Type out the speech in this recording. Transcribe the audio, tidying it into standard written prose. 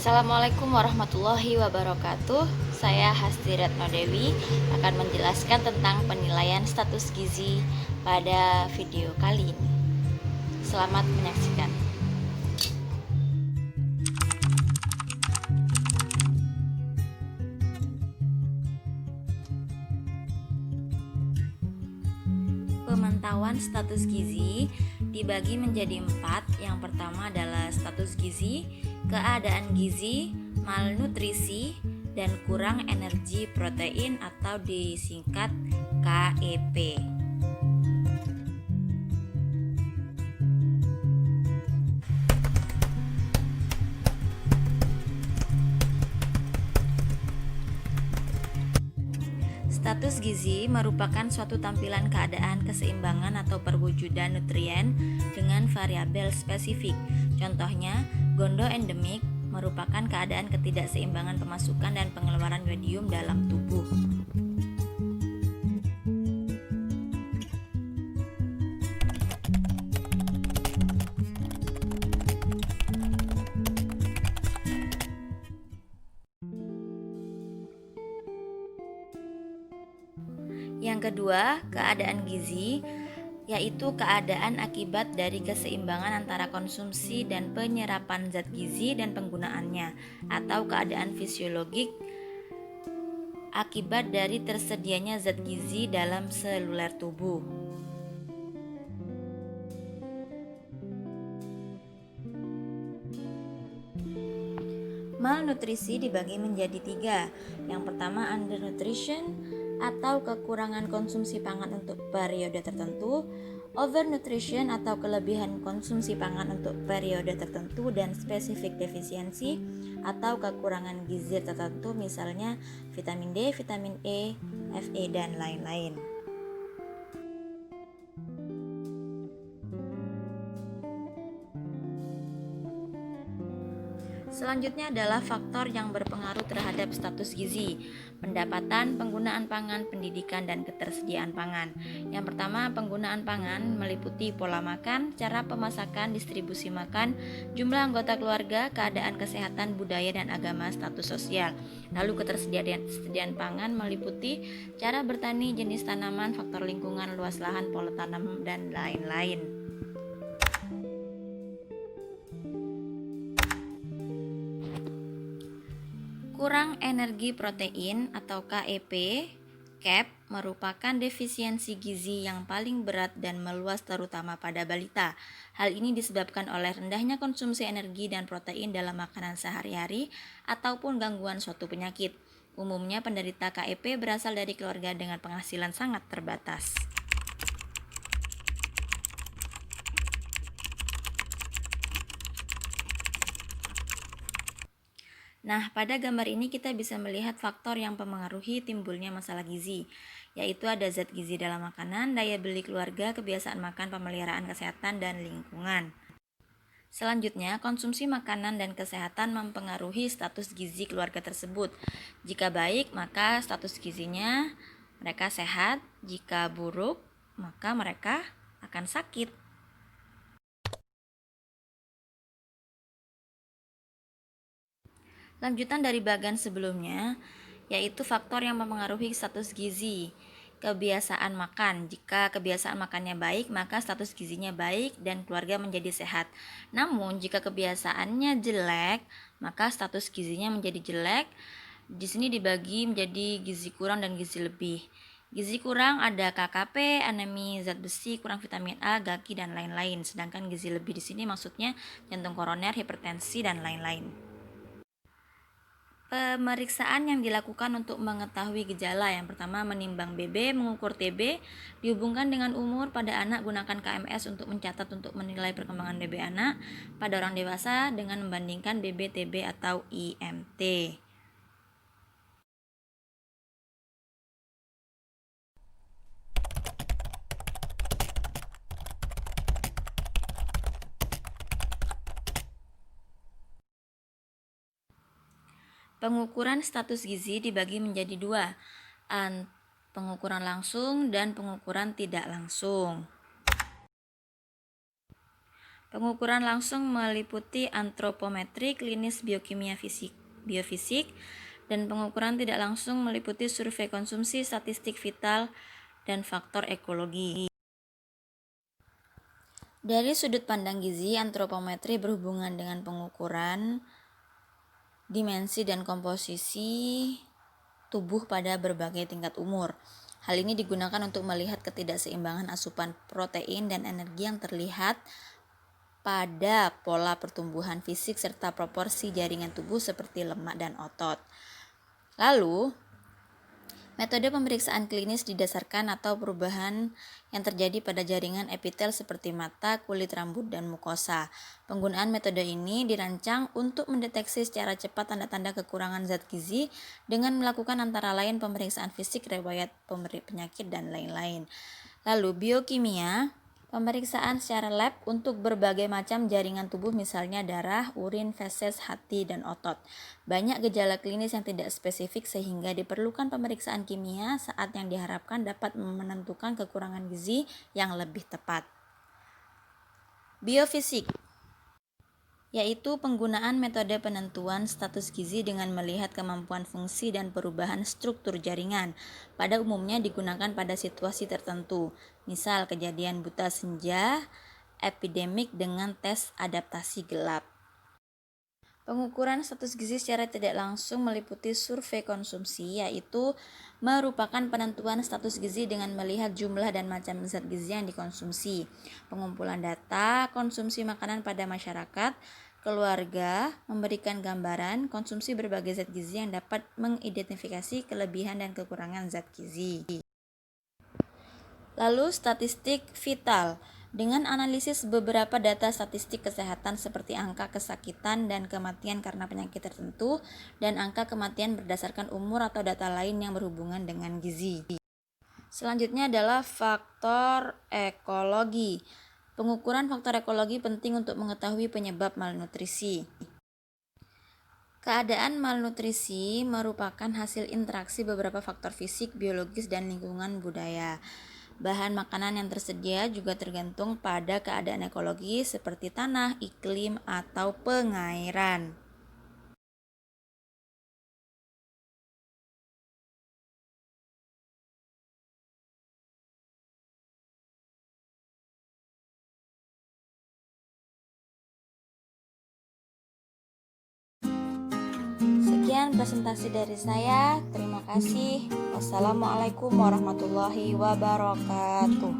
Assalamualaikum warahmatullahi wabarakatuh. Saya Hasti Retno Dewi akan menjelaskan tentang penilaian status gizi pada video kali ini. Selamat menyaksikan. Pemantauan status gizi dibagi menjadi 4. Yang pertama adalah status gizi, keadaan gizi, malnutrisi, dan kurang energi protein atau disingkat KEP. Status gizi merupakan suatu tampilan keadaan keseimbangan atau perwujudan nutrien dengan variabel spesifik. Contohnya, gondoendemik merupakan keadaan ketidakseimbangan pemasukan dan pengeluaran yodium dalam tubuh. Yang kedua, keadaan gizi, yaitu keadaan akibat dari keseimbangan antara konsumsi dan penyerapan zat gizi dan penggunaannya, atau keadaan fisiologik akibat dari tersedianya zat gizi dalam seluler tubuh. Malnutrisi dibagi menjadi 3. Yang pertama, undernutrition atau kekurangan konsumsi pangan untuk periode tertentu, overnutrition atau kelebihan konsumsi pangan untuk periode tertentu, dan spesifik defisiensi atau kekurangan gizi tertentu, misalnya vitamin D, vitamin E, Fe, dan lain-lain. Selanjutnya adalah faktor yang berpengaruh terhadap status gizi: pendapatan, penggunaan pangan, pendidikan, dan ketersediaan pangan. Yang pertama, penggunaan pangan meliputi pola makan, cara pemasakan, distribusi makan, jumlah anggota keluarga, keadaan kesehatan, budaya dan agama, status sosial. Lalu ketersediaan pangan meliputi cara bertani, jenis tanaman, faktor lingkungan, luas lahan, pola tanam, dan lain-lain. Kurang energi protein atau KEP (KEP) merupakan defisiensi gizi yang paling berat dan meluas terutama pada balita. Hal ini disebabkan oleh rendahnya konsumsi energi dan protein dalam makanan sehari-hari ataupun gangguan suatu penyakit. Umumnya penderita KEP berasal dari keluarga dengan penghasilan sangat terbatas. Nah, pada gambar ini kita bisa melihat faktor yang mempengaruhi timbulnya masalah gizi, yaitu ada zat gizi dalam makanan, daya beli keluarga, kebiasaan makan, pemeliharaan kesehatan, dan lingkungan. Selanjutnya, konsumsi makanan dan kesehatan mempengaruhi status gizi keluarga tersebut. Jika baik, maka status gizinya mereka sehat. Jika buruk, maka mereka akan sakit. Lanjutan dari bagian sebelumnya, yaitu faktor yang mempengaruhi status gizi. Kebiasaan makan. Jika kebiasaan makannya baik, maka status gizinya baik dan keluarga menjadi sehat. Namun, jika kebiasaannya jelek, maka status gizinya menjadi jelek. Di sini dibagi menjadi gizi kurang dan gizi lebih. Gizi kurang ada KKP, anemi, zat besi, kurang vitamin A, gaki, dan lain-lain. Sedangkan gizi lebih di sini maksudnya jantung koroner, hipertensi, dan lain-lain. Pemeriksaan yang dilakukan untuk mengetahui gejala: yang pertama, menimbang BB, mengukur TB, dihubungkan dengan umur. Pada anak, gunakan KMS untuk mencatat untuk menilai perkembangan BB anak. Pada orang dewasa, dengan membandingkan BB, TB, atau IMT. Pengukuran status gizi dibagi menjadi 2, pengukuran langsung dan pengukuran tidak langsung. Pengukuran langsung meliputi antropometri, klinis biokimia biofisik, dan pengukuran tidak langsung meliputi survei konsumsi, statistik vital, dan faktor ekologi. Dari sudut pandang gizi, antropometri berhubungan dengan pengukuran dimensi dan komposisi tubuh pada berbagai tingkat umur. Hal ini digunakan untuk melihat ketidakseimbangan asupan protein dan energi yang terlihat pada pola pertumbuhan fisik serta proporsi jaringan tubuh seperti lemak dan otot. Lalu, metode pemeriksaan klinis didasarkan atau perubahan yang terjadi pada jaringan epitel seperti mata, kulit rambut, dan mukosa. Penggunaan metode ini dirancang untuk mendeteksi secara cepat tanda-tanda kekurangan zat gizi dengan melakukan antara lain pemeriksaan fisik, riwayat penyakit, dan lain-lain. Lalu biokimia, pemeriksaan secara lab untuk berbagai macam jaringan tubuh misalnya darah, urin, feses, hati, dan otot. Banyak gejala klinis yang tidak spesifik sehingga diperlukan pemeriksaan kimia saat yang diharapkan dapat menentukan kekurangan gizi yang lebih tepat. Biofisik, yaitu penggunaan metode penentuan status gizi dengan melihat kemampuan fungsi dan perubahan struktur jaringan. Pada umumnya digunakan pada situasi tertentu, misal kejadian buta senja, epidemik dengan tes adaptasi gelap. Pengukuran status gizi secara tidak langsung meliputi survei konsumsi, yaitu merupakan penentuan status gizi dengan melihat jumlah dan macam zat gizi yang dikonsumsi. Pengumpulan data konsumsi makanan pada masyarakat, keluarga, memberikan gambaran konsumsi berbagai zat gizi yang dapat mengidentifikasi kelebihan dan kekurangan zat gizi. Lalu statistik vital, dengan analisis beberapa data statistik kesehatan seperti angka kesakitan dan kematian karena penyakit tertentu dan angka kematian berdasarkan umur atau data lain yang berhubungan dengan gizi. Selanjutnya adalah faktor ekologi. Pengukuran faktor ekologi penting untuk mengetahui penyebab malnutrisi. Keadaan malnutrisi merupakan hasil interaksi beberapa faktor fisik, biologis, dan lingkungan budaya. Bahan makanan yang tersedia juga tergantung pada keadaan ekologi seperti tanah, iklim, atau pengairan. Sekian presentasi dari saya. Terima kasih. Wassalamualaikum warahmatullahi wabarakatuh.